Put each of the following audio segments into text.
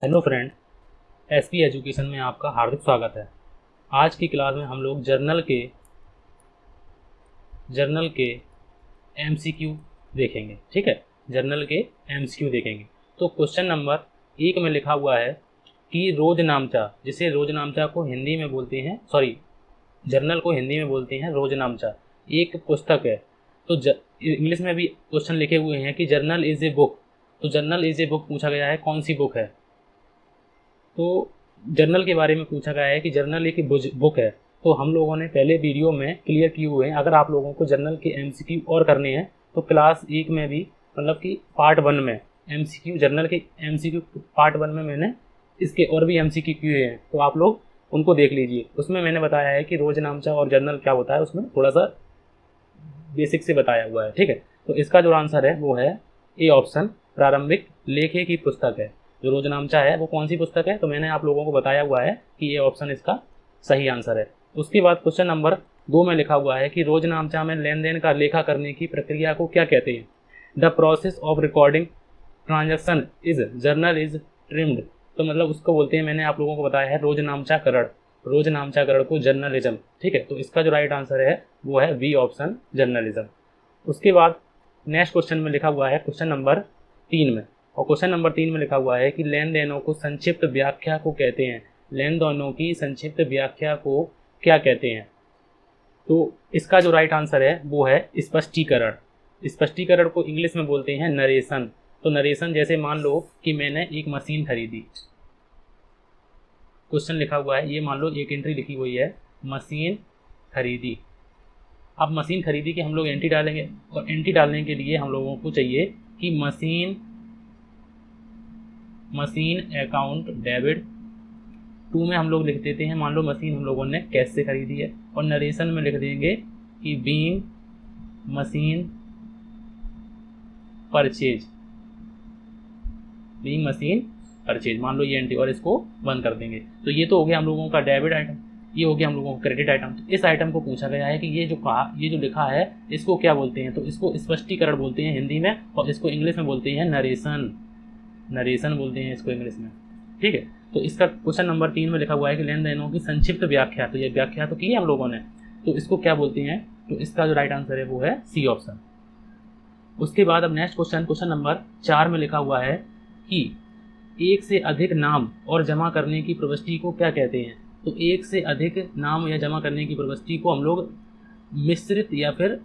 Hello friend, SP education में आपका हार्दिक स्वागत है। आज की क्लास में हम लोग जर्नल के एमसीक्यू देखेंगे। ठीक है, जर्नल के एमसीक्यू देखेंगे। तो क्वेश्चन नंबर 1 में लिखा हुआ है कि रोजनामचा, जिसे रोजनामचा को हिंदी में बोलते हैं, जर्नल को हिंदी में बोलते हैं रोजनामचा, एक पुस्तक है। तो इंग्लिश में भी क्वेश्चन लिखे हुए हैं कि जर्नल इज ए बुक। तो जर्नल इज ए बुक पूछा गया है, कौन सी बुक है? तो जर्नल के बारे में पूछा गया है कि जर्नल एक बुक है। तो हम लोगों ने पहले वीडियो में क्लियर किए हुए हैं। अगर आप लोगों को जर्नल के एमसीक्यू और करने हैं तो क्लास 1 में भी, मतलब कि पार्ट 1 में एमसीक्यू, जर्नल के एमसीक्यू पार्ट 1 में मैंने इसके और भी एमसीक्यू किए हैं, तो आप लोग उनको देख लीजिए। उसमें मैंने बताया है कि रोजनामचा और जर्नल क्या होता है, उसमें थोड़ा सा बेसिक से बताया हुआ है। ठीक है, तो इसका जो आंसर है वो है ए ऑप्शन, प्रारंभिक लेखे की पुस्तक है। जो रोजनामचा है वो कौन सी पुस्तक है? तो मैंने आप लोगों को बताया हुआ है कि ये ऑप्शन इसका सही आंसर है। उसके बाद क्वेश्चन नंबर 2 में लिखा हुआ है कि रोजनामचा में लेन देन का लेखा करने की प्रक्रिया को क्या कहते हैं? The process of recording transaction is journal is trimmed. तो मतलब उसको बोलते हैं, मैंने आप लोगों को बताया है रोजनामचाकरण, रोजनामचाकरण को जर्नलिज्म। ठीक है, तो इसका जो राइट आंसर है वो है बी ऑप्शन, जर्नलिज्म। उसके बाद नेक्स्ट क्वेश्चन में लिखा हुआ है क्वेश्चन नंबर 3 में, और क्वेश्चन नंबर 3 में लिखा हुआ है कि लेन देनों को संक्षिप्त व्याख्या को कहते हैं। लेन देनों की संक्षिप्त व्याख्या को क्या कहते हैं? तो इसका जो राइट आंसर है वो है स्पष्टीकरण। स्पष्टीकरण को इंग्लिश में बोलते हैं नरेशन। तो नरेशन, जैसे मान लो कि मैंने एक मशीन खरीदी, क्वेश्चन लिखा हुआ है, ये मान लो एक एंट्री लिखी हुई है, मशीन खरीदी। अब मशीन खरीदी के हम लोग एंट्री डालेंगे, और एंट्री डालने के लिए हम लोगों को चाहिए कि मशीन अकाउंट डेबिट। 2 में हम लोग लिख देते हैं, मान लो मशीन हम लोगों ने कैश से खरीदी है, और नरेशन में लिख देंगे कि being machine purchase, being machine purchase, मान लो ये एंट्री, और इसको बंद कर देंगे। तो ये तो हो गया हम लोगों का डेबिट आइटम, ये हो गया हम लोगों का क्रेडिट आइटम। तो इस आइटम को पूछा गया है कि ये जो लिखा है इसको क्या बोलते हैं? तो इसको स्पष्टीकरण बोलते हैं हिंदी में, और इसको इंग्लिश में बोलते हैं नरेशन। नरेशन बोलते हैं इसको इंग्लिश में। ठीक है, तो इसका क्वेश्चन नंबर 3 में लिखा हुआ है कि लेन देनों की संक्षिप्त व्याख्या, तो ये व्याख्या तो की है हम लोगों ने, तो इसको क्या बोलते हैं? तो इसका जो राइट आंसर है वो है सी ऑप्शन। उसके बाद अब नेक्स्ट क्वेश्चन नंबर 4 में लिखा हुआ है कि एक से अधिक नाम और जमा करने की प्रविष्टि को क्या कहते हैं? तो एक से अधिक नाम या जमा करने की प्रविष्टि को हम लोग मिश्रित या फिर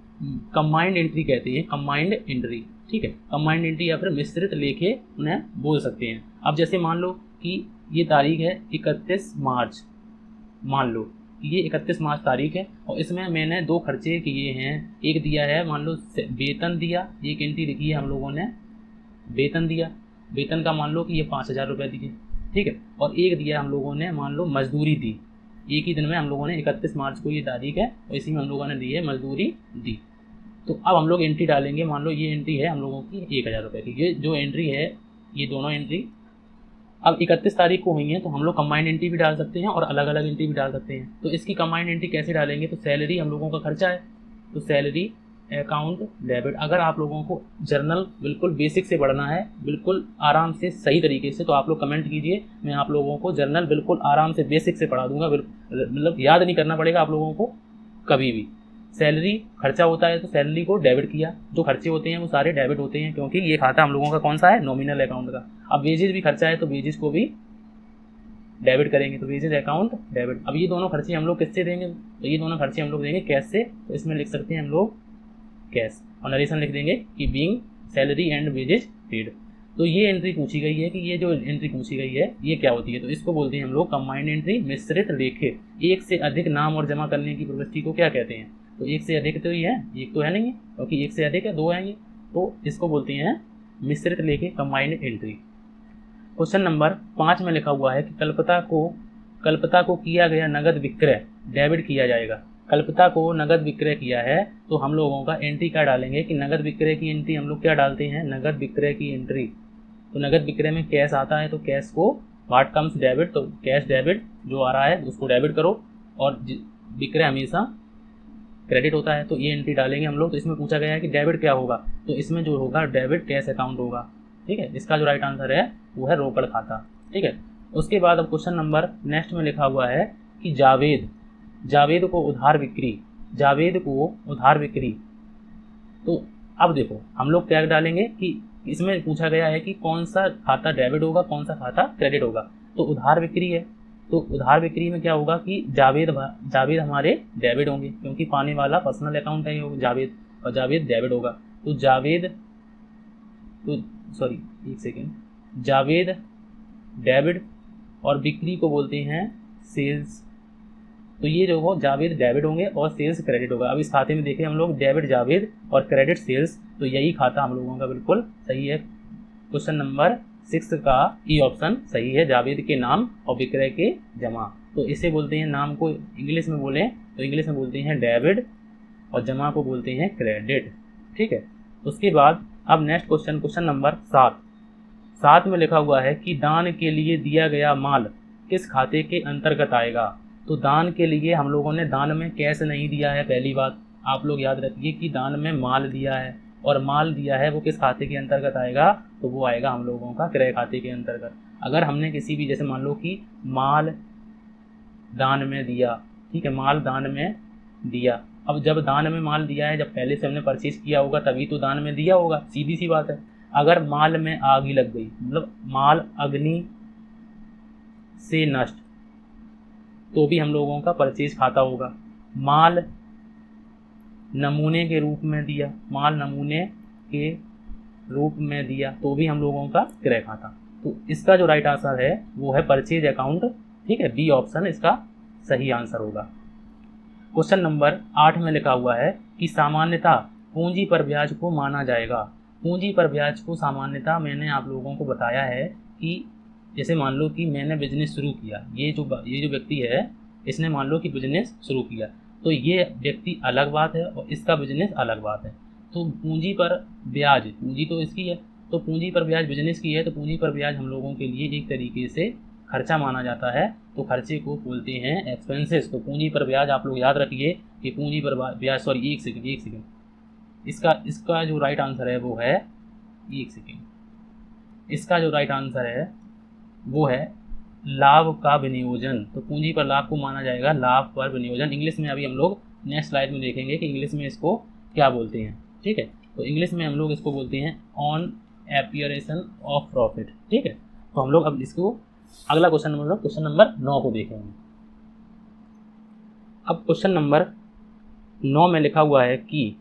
कंबाइंड एंट्री कहते हैं, कंबाइंड एंट्री। ठीक है, कंबाइंड एंट्री या फिर मिश्रित लेखे उन्हें बोल सकते हैं। अब जैसे मान लो कि ये तारीख है 31 मार्च, मान लो ये 31 मार्च तारीख है, और इसमें मैंने 2 खर्चे किए हैं। एक दिया है, मान लो वेतन दिया, एक एंट्री लिखी है हम लोगों ने वेतन दिया, वेतन का मान लो कि ये 5,000 रुपये दिए। ठीक है, और एक दिया हम लोगों ने, मान लो मजदूरी दी, एक ही दिन में हम लोगों ने 31 मार्च को ये तारीख है, और इसी में हम लोगों ने दी है मजदूरी दी। तो अब हम लोग एंट्री डालेंगे, मान लो ये एंट्री है हम लोगों की 1,000 रुपये की। ये जो एंट्री है, ये दोनों एंट्री अब 31 तारीख को हुई हैं, तो हम लोग कंबाइंड एंट्री भी डाल सकते हैं और अलग अलग एंट्री भी डाल सकते हैं। तो इसकी कंबाइंड एंट्री कैसे डालेंगे? तो सैलरी हम लोगों का खर्चा है, तो सैलरी अकाउंट डेबिट। अगर आप लोगों को जर्नल बिल्कुल बेसिक से पढ़ना है, बिल्कुल आराम से सही तरीके से, तो आप लोग कमेंट कीजिए, मैं आप लोगों को जर्नल बिल्कुल आराम से बेसिक से पढ़ा दूंगा। मतलब याद नहीं करना पड़ेगा आप लोगों को कभी भी। सैलरी खर्चा होता है, तो सैलरी को डेबिट किया, जो खर्चे होते हैं वो सारे डेबिट होते हैं, क्योंकि ये खाता हम लोगों का कौन सा है? नॉमिनल अकाउंट का। अब वेजेज भी खर्चा है, तो वेजेज को भी डेबिट करेंगे, तो वेजेज अकाउंट डेबिट। अब ये दोनों खर्चे हम लोग किससे देंगे? तो ये दोनों खर्चे हम लोग देंगे कैश से, तो इसमें लिख सकते हैं हम लोग कैश, और नरेशन लिख देंगे कि being salary and wages paid. तो ये एंट्री पूछी गई है कि ये जो एंट्री पूछी गई है ये क्या होती है? तो इसको बोलते हैं हम लोग कंबाइंड एंट्री, मिश्रित लेखे। एक से अधिक नाम और जमा करने की प्रवृत्ति को क्या कहते हैं? तो एक से अधिक तो ये है, एक तो है नहीं है, क्योंकि एक से अधिक है, 2 है ये, तो इसको बोलते हैं मिश्रित लेखे, कंबाइंड एंट्री। क्वेश्चन नंबर 5 में लिखा हुआ है कि कल्पता को किया गया नगद विक्रय डेबिट किया जाएगा। कल्पता को नगद विक्रय किया है, तो हम लोगों का एंट्री क्या डालेंगे कि नगद विक्रय की एंट्री हम लोग क्या डालते हैं? नगद विक्रय की एंट्री। तो नगद विक्रय में कैश आता है, तो कैश को व्हाट कम्स डेबिट, तो कैश डेबिट जो आ रहा है उसको डेबिट करो, और विक्रय हमेशा क्रेडिट होता है, तो ये एंट्री डालेंगे हम लोग। तो इसमें पूछा गया है कि डेबिट क्या होगा, तो इसमें जो होगा डेबिट कैश अकाउंट होगा। ठीक है, इसका जो राइट आंसर है वो है रोकड़ खाता। ठीक है। उसके बाद अब क्वेश्चन नंबर नेक्स्ट में लिखा हुआ है कि जावेद को उधार बिक्री, जावेद को उधार बिक्री। तो अब देखो हम लोग क्या डालेंगे कि इसमें पूछा गया है कि कौन सा खाता डेबिट होगा, कौन सा खाता क्रेडिट होगा। तो उधार बिक्री है, तो उधार बिक्री में क्या होगा कि जावेद हमारे डेबिट होंगे, क्योंकि पाने वाला पर्सनल अकाउंट है ये जावेद, और जावेद डेबिट होगा। तो जावेद डेबिट और बिक्री को बोलते हैं सेल्स। तो ये जो हो जावेद डेबिट होंगे और सेल्स क्रेडिट होगा। अब इस खाते में देखें हम लोग डेबिट जावेद और क्रेडिट सेल्स, तो यही खाता हम लोगों का बिल्कुल सही है। क्वेश्चन नंबर 6 का ई ऑप्शन सही है, जावेद के नाम और विक्रय के जमा। तो इसे बोलते हैं, नाम को इंग्लिश में बोलें तो इंग्लिश में बोलते हैं डेबिट और जमा को बोलते हैं क्रेडिट। ठीक है। उसके बाद अब नेक्स्ट क्वेश्चन नंबर 7 में लिखा हुआ है कि दान के लिए दिया गया माल किस खाते के अंतर्गत आएगा। तो दान के लिए हम लोगों ने दान में कैश नहीं दिया है, पहली बात आप लोग याद रखिए कि दान में माल दिया है, और माल दिया है वो किस खाते के अंतर्गत आएगा, तो वो आएगा हम लोगों का क्रय खाते के अंतर्गत। अगर हमने किसी भी, जैसे मान लो कि माल दान में दिया, ठीक है, माल दान में दिया। अब जब दान में माल दिया है, जब पहले से हमने परचेज किया होगा तभी तो दान में दिया होगा, सीधी सी बात है। अगर माल में आग ही लग गई, मतलब माल अग्नि से नष्ट, तो भी हम लोगों का परचेज खाता होगा। माल नमूने के रूप में दिया, माल नमूने के रूप में दिया, तो भी हम लोगों का क्रय खाता। तो इसका जो राइट आंसर है वो है परचेज अकाउंट। ठीक है, बी ऑप्शन इसका सही आंसर होगा। क्वेश्चन नंबर 8 में लिखा हुआ है कि सामान्यतः पूंजी पर ब्याज को माना जाएगा। पूंजी पर ब्याज को सामान्यतः मैंने आप लोगों को बताया है कि जैसे मान लो कि मैंने बिजनेस शुरू किया, ये जो व्यक्ति है इसने मान लो कि बिजनेस शुरू किया, तो ये व्यक्ति अलग बात है और इसका बिजनेस अलग बात है। तो पूंजी पर ब्याज, पूंजी तो इसकी है, तो पूंजी पर ब्याज बिजनेस की है, तो पूंजी पर ब्याज हम लोगों के लिए एक तरीके से खर्चा माना जाता है, तो खर्चे को बोलते हैं एक्सपेंसेस। तो पूंजी पर ब्याज आप लोग याद रखिए कि पूंजी पर ब्याज, सॉरी एक सेकेंड, इसका जो राइट आंसर है वो है, एक सेकेंड, इसका जो राइट आंसर है वो है लाभ का विनियोजन। तो पूंजी पर लाभ को माना जाएगा लाभ पर विनियोजन। इंग्लिश में अभी हम लोग नेक्स्ट स्लाइड में देखेंगे कि इंग्लिश में इसको क्या बोलते हैं। ठीक है, तो इंग्लिश में हम लोग इसको बोलते हैं ऑन एपियरेशन ऑफ प्रॉफिट। ठीक है, तो हम लोग अब इसको अगला क्वेश्चन नंबर 9 को देखेंगे। अब क्वेश्चन नंबर 9 में लिखा हुआ है कि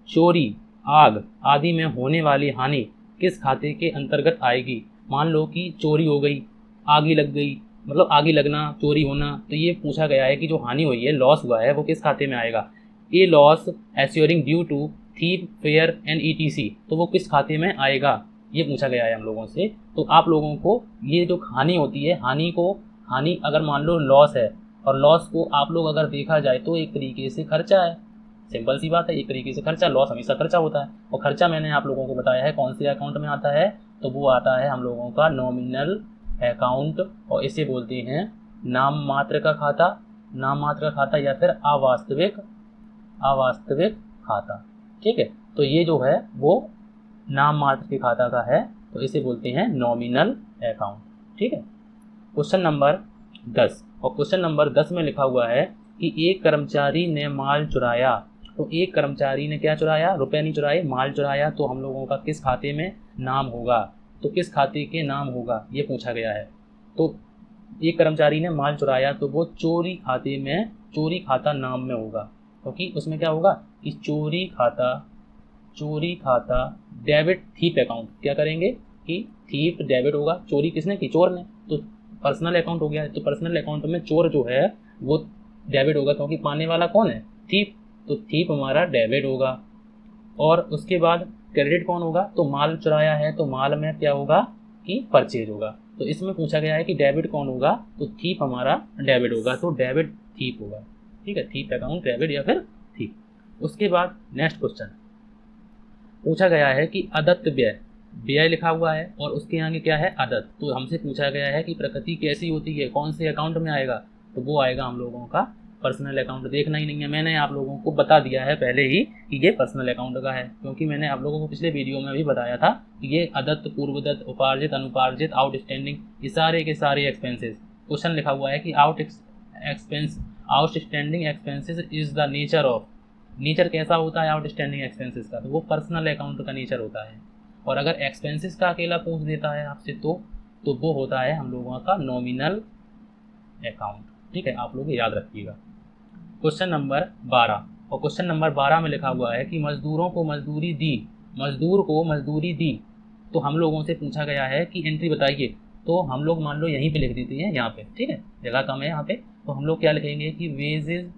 चोरी, आग आदि में होने वाली हानि किस खाते के अंतर्गत आएगी। मान लो कि चोरी हो गई, आग ही लग गई, मतलब आग ही लगना, चोरी होना, तो ये पूछा गया है कि जो हानि हुई है, लॉस हुआ है, वो किस खाते में आएगा। A loss assuring due to thief, fire and etc, तो वो किस खाते में आएगा, ये पूछा गया है हम लोगों से। तो आप लोगों को ये जो हानि होती है, हानि अगर मान लो लॉस है, और लॉस को आप लोग अगर देखा जाए तो एक तरीके से खर्चा है, सिंपल सी बात है, एक तरीके से खर्चा, लॉस हमेशा खर्चा होता है। और खर्चा मैंने आप लोगों को बताया है कौन से अकाउंट में आता है, तो वो आता है हम लोगों का नॉमिनल अकाउंट, और इसे बोलते हैं नाम मात्र का खाता या फिर अवास्तविक खाता। ठीक है, तो ये जो है वो नाम मात्र के खाता का है, तो इसे बोलते हैं नॉमिनल अकाउंट। ठीक है। क्वेश्चन नंबर 10, और क्वेश्चन नंबर 10 में लिखा हुआ है कि एक कर्मचारी ने माल चुराया। तो एक कर्मचारी ने क्या चुराया, रुपए नहीं चुराए, माल चुराया, तो हम लोगों का किस खाते में नाम होगा, तो किस खाते के नाम होगा, ये पूछा गया है। तो एक कर्मचारी ने माल चुराया, तो वो चोरी खाता नाम में होगा, क्योंकि उसमें क्या होगा कि चोरी खाता डेबिट थीप अकाउंट, क्या करेंगे कि थीप डेबिट होगा, चोरी किसने की, चोर ने, तो पर्सनल अकाउंट हो गया। तो पर्सनल अकाउंट में चोर जो है वो डेबिट होगा, क्योंकि पाने वाला कौन है, थीप, तो थीप हमारा डेबिट होगा। और उसके बाद क्रेडिट कौन होगा, तो माल चुराया है, तो माल में क्या होगा कि परचेज होगा। तो इसमें पूछा गया है कि डेबिट कौन होगा, तो थीप हमारा डेबिट होगा, तो डेबिट थीप होगा। ठीक है, थीप अकाउंट डेबिट या फिर थीप। उसके बाद नेक्स्ट क्वेश्चन पूछा गया है कि अदत्त व्यय लिखा हुआ है और उसके आगे क्या है, अदत्त। तो हमसे पूछा गया है कि प्रकृति कैसी होती है, कौन से अकाउंट में आएगा, तो वो आएगा हम लोगों का पर्सनल अकाउंट देखना ही नहीं है। मैंने आप लोगों को बता दिया है पहले ही कि ये पर्सनल अकाउंट का है, क्योंकि मैंने आप लोगों को पिछले वीडियो में भी बताया था कि ये अदत्त, पूर्वदत्त, उपार्जित, अनुपार्जित, आउटस्टैंडिंग, ये सारे के सारे एक्सपेंसेस। क्वेश्चन लिखा हुआ है कि outstanding expenses is the nature of, nature कैसा होता है आउटस्टैंडिंग एक्सपेंसेस का, तो वो पर्सनल अकाउंट का नेचर होता है। और अगर एक्सपेंसेस का अकेला पूछ देता है आपसे तो वो होता है हम लोगों का नॉमिनल अकाउंट। ठीक है, आप लोग याद रखिएगा। क्वेश्चन नंबर 12, और क्वेश्चन नंबर 12 में लिखा हुआ है कि मजदूर को मजदूरी दी, तो हम लोगों से पूछा गया है कि एंट्री बताइए। तो हम लोग मान लो यहीं पे लिख देते हैं, यहाँ पे, ठीक है, जगह कम है यहाँ पे, तो हम लोग क्या लिखेंगे कि वेजेज,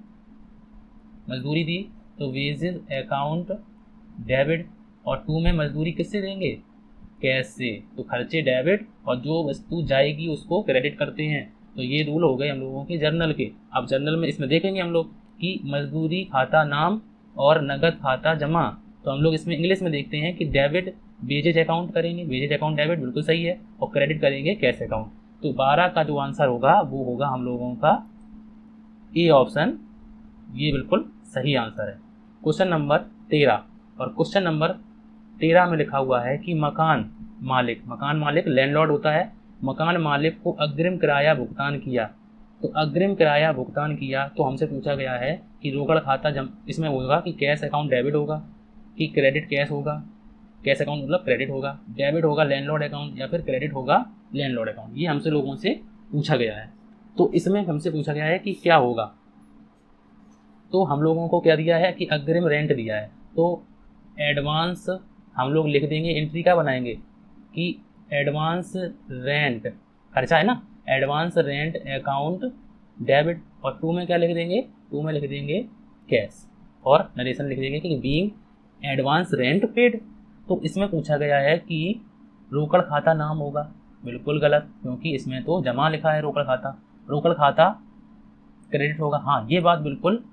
मजदूरी दी, तो वेजेज अकाउंट डेबिट, और 2 में मजदूरी किससे देंगे, कैश से, तो खर्चे डेबिट और जो वस्तु जाएगी उसको क्रेडिट करते हैं। तो ये रूल हो गए हम लोगों के जर्नल के। अब जर्नल में इसमें देखेंगे हम लोग कि मजदूरी खाता नाम और नगद खाता जमा, तो हम लोग इसमें इंग्लिश में देखते हैं कि डेबिट वेजेज अकाउंट करेंगे, वेजेज अकाउंट डेबिट बिल्कुल सही है, और क्रेडिट करेंगे कैश अकाउंट। तो 12 का जो आंसर होगा वो होगा हम लोगों का ए ऑप्शन, ये बिल्कुल सही आंसर है। क्वेश्चन नंबर 13, और क्वेश्चन नंबर 13 में लिखा हुआ है कि मकान मालिक लैंडलॉर्ड होता है, मकान मालिक को अग्रिम किराया भुगतान किया। तो अग्रिम किराया भुगतान किया तो हमसे पूछा गया है कि रोकड़ खाता इसमें होगा कि कैश अकाउंट डेबिट होगा, कि क्रेडिट कैश होगा, कैश अकाउंट मतलब क्रेडिट होगा, डेबिट होगा लैंडलॉर्ड अकाउंट, या फिर क्रेडिट होगा लैंडलॉर्ड अकाउंट। ये हमसे लोगों से पूछा गया है। तो इसमें हमसे पूछा गया है कि क्या होगा, तो हम लोगों को क्या दिया है कि अग्रिम रेंट दिया है, तो एडवांस हम लोग लिख देंगे, एंट्री क्या बनाएंगे कि एडवांस रेंट, खर्चा है ना, एडवांस रेंट अकाउंट डेबिट, और 2 में क्या लिख देंगे, 2 में लिख देंगे कैश, और नरेशन लिख देंगे कि बीइंग एडवांस रेंट पेड। तो इसमें पूछा गया है कि रोकड़ खाता नाम होगा, बिल्कुल गलत, क्योंकि इसमें तो जमा लिखा है रोकड़ खाता क्रेडिट होगा। हाँ, ये बात बिल्कुल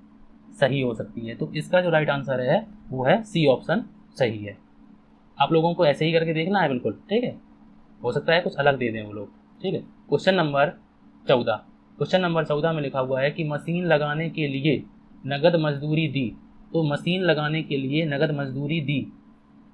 सही हो सकती है। तो इसका जो राइट आंसर है वो है सी ऑप्शन सही है। आप लोगों को ऐसे ही करके देखना है बिल्कुल, ठीक है, हो सकता है कुछ अलग दे दें वो लोग, ठीक है। क्वेश्चन नंबर 14 में लिखा हुआ है कि मशीन लगाने के लिए नगद मजदूरी दी। तो मशीन लगाने के लिए नगद मजदूरी दी,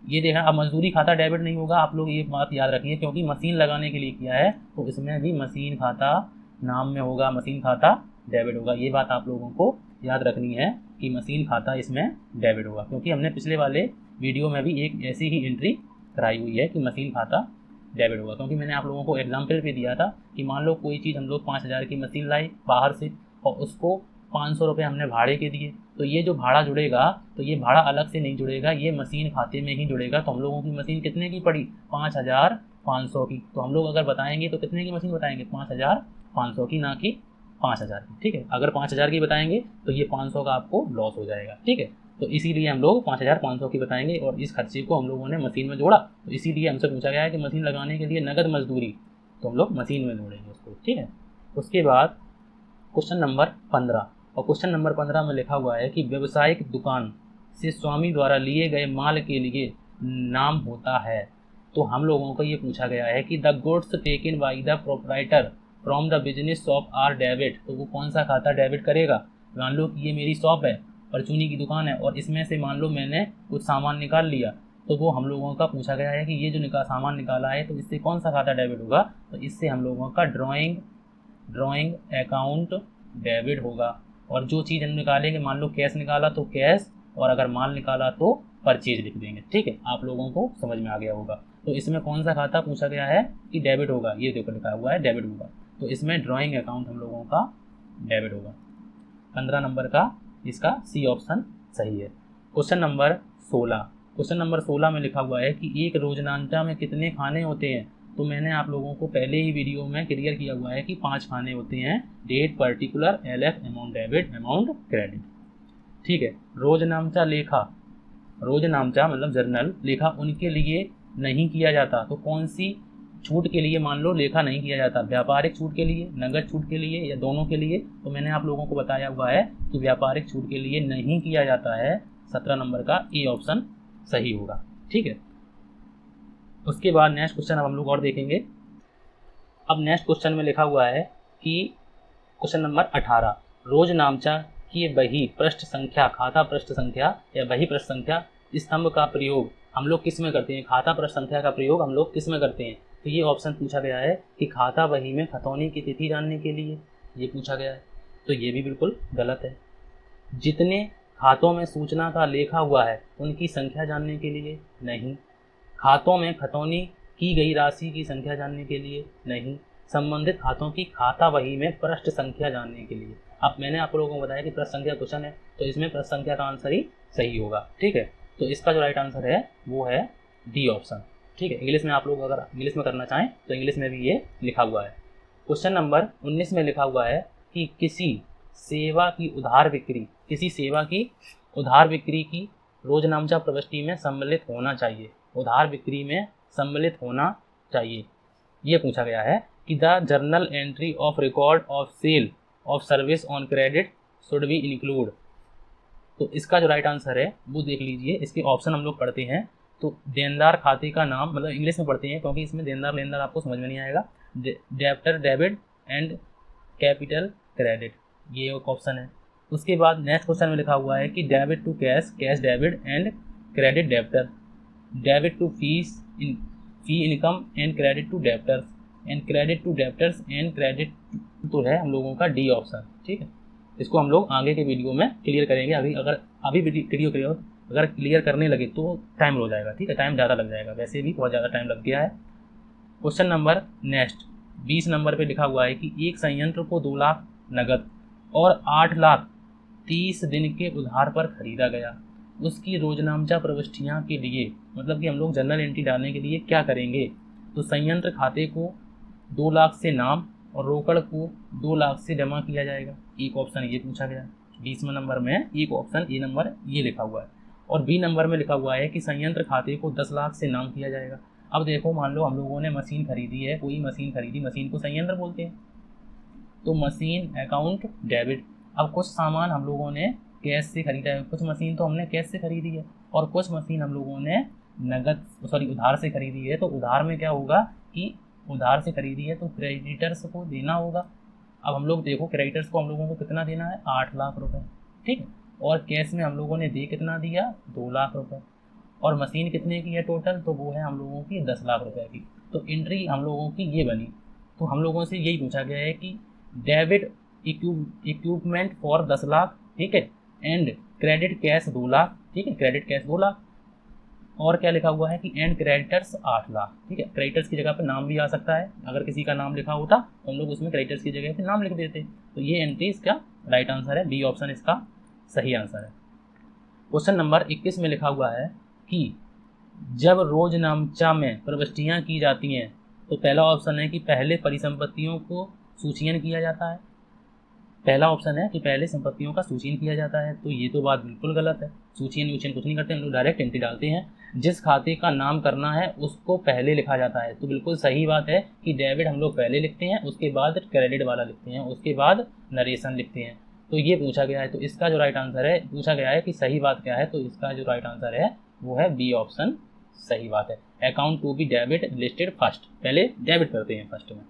ये देखा, अब मजदूरी खाता डेबिट नहीं होगा, आप लोग ये बात याद रखिए, क्योंकि मशीन लगाने के लिए किया है तो इसमें भी मशीन खाता नाम में होगा, मशीन खाता डेबिट होगा। ये बात आप लोगों को याद रखनी है कि मशीन खाता इसमें डेबिट होगा, क्योंकि हमने पिछले वाले वीडियो में भी एक ऐसी ही एंट्री कराई हुई है कि मशीन खाता डेबिट होगा। क्योंकि मैंने आप लोगों को एग्जाम्पल भी दिया था कि मान लो कोई चीज़ हम लोग 5,000 की मशीन लाई बाहर से, और उसको 500 रुपये हमने भाड़े के दिए, तो ये जो भाड़ा जुड़ेगा तो ये भाड़ा अलग से नहीं जुड़ेगा, ये मशीन खाते में ही जुड़ेगा। तो हम लोगों की मशीन कितने की पड़ी, 5,500 की। तो हम लोग अगर बताएंगे तो कितने की मशीन बताएंगे, 5,500 की, ना कि 5,000 की, ठीक है। अगर 5,000 की बताएंगे तो ये 500 का आपको लॉस हो जाएगा, ठीक है। तो इसीलिए हम लोग 5,500 की बताएंगे, और इस खर्चे को हम लोगों ने मशीन में जोड़ा, तो इसीलिए हमसे पूछा गया है कि मशीन लगाने के लिए नगद मजदूरी, तो हम लोग मशीन में जोड़ेंगे उसको, ठीक है। उसके बाद क्वेश्चन नंबर 15, और क्वेश्चन नंबर 15 में लिखा हुआ है कि व्यवसायिक दुकान से स्वामी द्वारा लिए गए माल के लिए नाम होता है। तो हम लोगों को ये पूछा गया है कि the goods taken by the proprietor from the business shop are debit, तो वो कौन सा खाता डेबिट करेगा। मान लो कि ये मेरी शॉप है, परचूनी की दुकान है, और इसमें से मान लो मैंने कुछ सामान निकाल लिया, तो वो हम लोगों का पूछा गया है कि ये जो सामान निकाला है तो इससे कौन सा खाता डेबिट होगा, तो इससे हम लोगों का ड्राइंग अकाउंट डेबिट होगा। और जो चीज़ हम निकालेंगे, मान लो कैश निकाला तो कैश, और अगर माल निकाला तो परचेज लिख देंगे, ठीक है। आप लोगों को समझ में आ गया होगा। तो इसमें कौन सा खाता पूछा गया है कि डेबिट होगा, ये देखो लिखा हुआ है डेबिट होगा, तो इसमें ड्राइंग अकाउंट हम लोगों का डेबिट होगा। 15 नंबर का इसका सी ऑप्शन सही है। क्वेश्चन नंबर 16 में लिखा हुआ है कि एक रोजनांचा में कितने खाने होते हैं। तो मैंने आप लोगों को पहले ही वीडियो में क्लियर किया हुआ है कि 5 खाने होते हैं, date, particular, LF, amount debit, amount credit, ठीक है। रोजनामचा मतलब जर्नल लेखा उनके लिए नहीं किया जाता, तो कौन सी छूट के लिए मान लो लेखा नहीं किया जाता, व्यापारिक छूट के लिए, नगद छूट के लिए, या दोनों के लिए। तो मैंने आप लोगों को बताया हुआ है कि व्यापारिक छूट के लिए नहीं किया जाता है। 17 नंबर का ए ऑप्शन सही होगा, ठीक है। उसके बाद नेक्स्ट क्वेश्चन अब हम लोग और देखेंगे। अब नेक्स्ट क्वेश्चन में लिखा हुआ है कि क्वेश्चन नंबर 18, रोज नामचा की बही पृष्ठ संख्या, खाता पृष्ठ संख्या या बही पृष्ठ संख्या स्तंभ का प्रयोग हम लोग किस में करते हैं, खाता पृष्ठ संख्या का प्रयोग हम लोग किस में करते हैं। तो ये ऑप्शन पूछा गया है कि खाता बही में खतौनी की तिथि जानने के लिए, ये पूछा गया है। तो ये भी बिल्कुल गलत है। जितने खातों में सूचना का लेखा हुआ है उनकी संख्या जानने के लिए, नहीं। खातों में खतौनी की गई राशि की संख्या जानने के लिए, नहीं। संबंधित खातों की खाता बही में पृष्ठ संख्या जानने के लिए। अब मैंने आप लोगों को बताया कि पृष्ठ संख्या क्वेश्चन है, तो इसमें पृष्ठ संख्या का आंसर ही सही होगा। ठीक है, तो इसका जो राइट आंसर है वो है डी ऑप्शन। ठीक है, इंग्लिश में आप लोग अगर इंग्लिश में करना चाहें तो इंग्लिश में भी ये लिखा हुआ है। क्वेश्चन नंबर 19 में लिखा हुआ है कि किसी सेवा की उधार बिक्री, किसी सेवा की उधार बिक्री की रोजनामचा प्रविष्टि में सम्मिलित होना चाहिए, उधार बिक्री में सम्मिलित होना चाहिए। ये पूछा गया है कि the journal entry of record of sale of service on credit should be include. तो इसका जो राइट आंसर है वो देख लीजिए, इसके ऑप्शन हम लोग पढ़ते हैं। तो देनदार खाते का नाम, मतलब इंग्लिश में पढ़ते हैं क्योंकि इसमें देनदार लेनदार आपको समझ में नहीं आएगा। Debtor debit and capital credit, ये एक ऑप्शन है। उसके बाद नेक्स्ट क्वेश्चन में लिखा हुआ है कि debit to cash, cash debit and credit debtor, debit to fees fee income and credit to debtors and credit to debtors and credit, तो है हम लोगों का डी ऑप्शन। ठीक है, इसको हम लोग आगे के वीडियो में क्लियर करेंगे। अभी वीडियो अगर क्लियर करने लगे तो टाइम हो जाएगा। ठीक है, टाइम ज़्यादा लग जाएगा, वैसे भी बहुत ज़्यादा टाइम लग गया है। क्वेश्चन नंबर नेक्स्ट 20 नंबर पे लिखा हुआ है कि एक संयंत्र को 2 लाख नगद और 8 लाख 30 दिन के उधार पर खरीदा गया। उसकी रोजनामचा प्रविष्टियाँ के लिए, मतलब कि हम लोग जनरल एंट्री डालने के लिए क्या करेंगे। तो संयंत्र खाते को 2 लाख से नाम और रोकड़ को 2 लाख से जमा किया जाएगा। एक ऑप्शन ये पूछा गया 20वें नंबर में, एक ऑप्शन ए नंबर ये लिखा हुआ है। और बी नंबर में लिखा हुआ है कि संयंत्र खाते को 10 लाख से नाम किया जाएगा। अब देखो, मान लो हम लोगों ने मशीन खरीदी है, कोई मशीन खरीदी, मशीन को संयंत्र बोलते हैं, तो मशीन अकाउंट डेबिट। अब कुछ सामान हम लोगों ने कैश से खरीदा है, कुछ मशीन तो हमने कैश से खरीदी है और कुछ मशीन हम लोगों ने उधार से खरीदी है। तो उधार में क्या होगा कि उधार से खरीदी है तो क्रेडिटर्स को देना होगा। अब हम लोग देखो, क्रेडिटर्स को हम लोगों को कितना देना है, 8 लाख रुपए। ठीक है, और कैश में हम लोगों ने कितना दिया, 2 लाख रुपए। और मशीन कितने की है टोटल, तो वो है हम लोगों की 10 लाख रुपए की। तो एंट्री हम लोगों की ये बनी। तो हम लोगों से यही पूछा गया है कि डेबिट इक्विपमेंट फॉर 10 लाख, ठीक है, एंड क्रेडिट कैश 2 लाख, ठीक है, क्रेडिट कैश 2 लाख। और क्या लिखा हुआ है कि एंड क्रेडिटर्स 8 लाख। ठीक है, क्रेडिटर्स की जगह पे नाम भी आ सकता है, अगर किसी का नाम लिखा होता तो हम लोग उसमें क्रेडिटर्स की जगह पे नाम लिख देते। तो ये एंट्री इसका राइट आंसर है, बी ऑप्शन इसका सही आंसर है। क्वेश्चन नंबर 21 में लिखा हुआ है कि जब रोजनामचा में प्रविष्टियाँ की जाती हैं, तो पहला ऑप्शन है कि पहले परिसंपत्तियों को सूचीयन किया जाता है। पहला ऑप्शन है कि पहले संपत्तियों का सूचीयन किया जाता है। तो ये तो बात बिल्कुल गलत है, सूचीयन कुछ नहीं करते, हम लोग डायरेक्ट एंट्री डालते हैं। जिस खाते का नाम करना है उसको पहले लिखा जाता है। तो बिल्कुल सही बात है कि डेबिट हम लोग पहले लिखते हैं, उसके बाद क्रेडिट वाला लिखते हैं, उसके बाद नरेशन लिखते हैं। तो ये पूछा गया है, तो इसका जो राइट आंसर है, पूछा गया है कि सही बात क्या है, तो इसका जो राइट आंसर है वो है बी ऑप्शन सही बात है। Account to be debit listed first, पहले डेबिट करते हैं फर्स्ट में।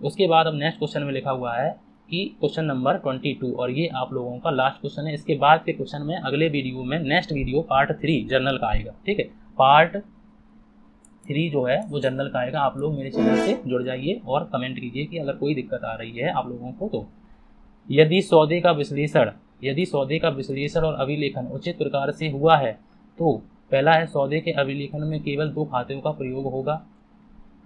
उसके बाद अब नेक्स्ट क्वेश्चन में लिखा हुआ है कि क्वेश्चन नंबर 22, और ये आप लोगों का लास्ट क्वेश्चन है। इसके बाद के क्वेश्चन में अगले वीडियो में, नेक्स्ट वीडियो पार्ट 3 जर्नल का आएगा। ठीक है, पार्ट 3 जो है वो जर्नल का आएगा। आप लोग मेरे चैनल से जुड़ जाइए और कमेंट कीजिए कि अगर कोई दिक्कत आ रही है आप लोगों को। तो यदि सौदे का विश्लेषण और अभिलेखन उचित प्रकार से हुआ है, तो पहला है सौदे के अभिलेखन में केवल 2 खातों का प्रयोग होगा।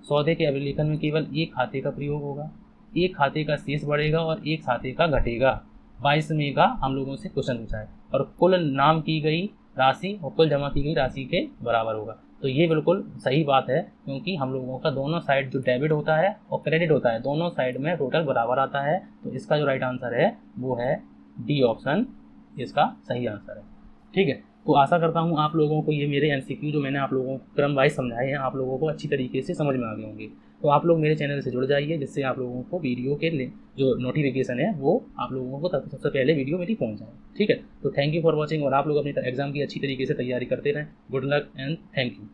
सौदे के अभिलेखन में केवल एक खाते का प्रयोग होगा, एक खाते का शेष बढ़ेगा और एक खाते का घटेगा। 22 में का हम लोगों से क्वेश्चन पूछा है, और कुल नाम की गई राशि और कुल जमा की गई राशि के बराबर होगा। तो ये बिल्कुल सही बात है, क्योंकि हम लोगों का दोनों साइड जो डेबिट होता है और क्रेडिट होता है, दोनों साइड में टोटल बराबर आता है। तो इसका जो राइट आंसर है वो है डी ऑप्शन, इसका सही आंसर है। ठीक है, तो आशा करता हूँ आप लोगों को ये मेरे एमसीक्यू जो मैंने आप लोगों को क्रम वाइज समझाए हैं, आप लोगों को अच्छी तरीके से समझ में आ गए होंगे। तो आप लोग मेरे चैनल से जुड़ जाइए, जिससे आप लोगों को वीडियो के लिए जो नोटिफिकेशन है वो आप लोगों को सबसे पहले वीडियो मेरी पहुंच जाए। ठीक है, तो थैंक यू फॉर वॉचिंग, और आप लोग अपनी एग्जाम की अच्छी तरीके से तैयारी करते रहें। Good luck and thank you.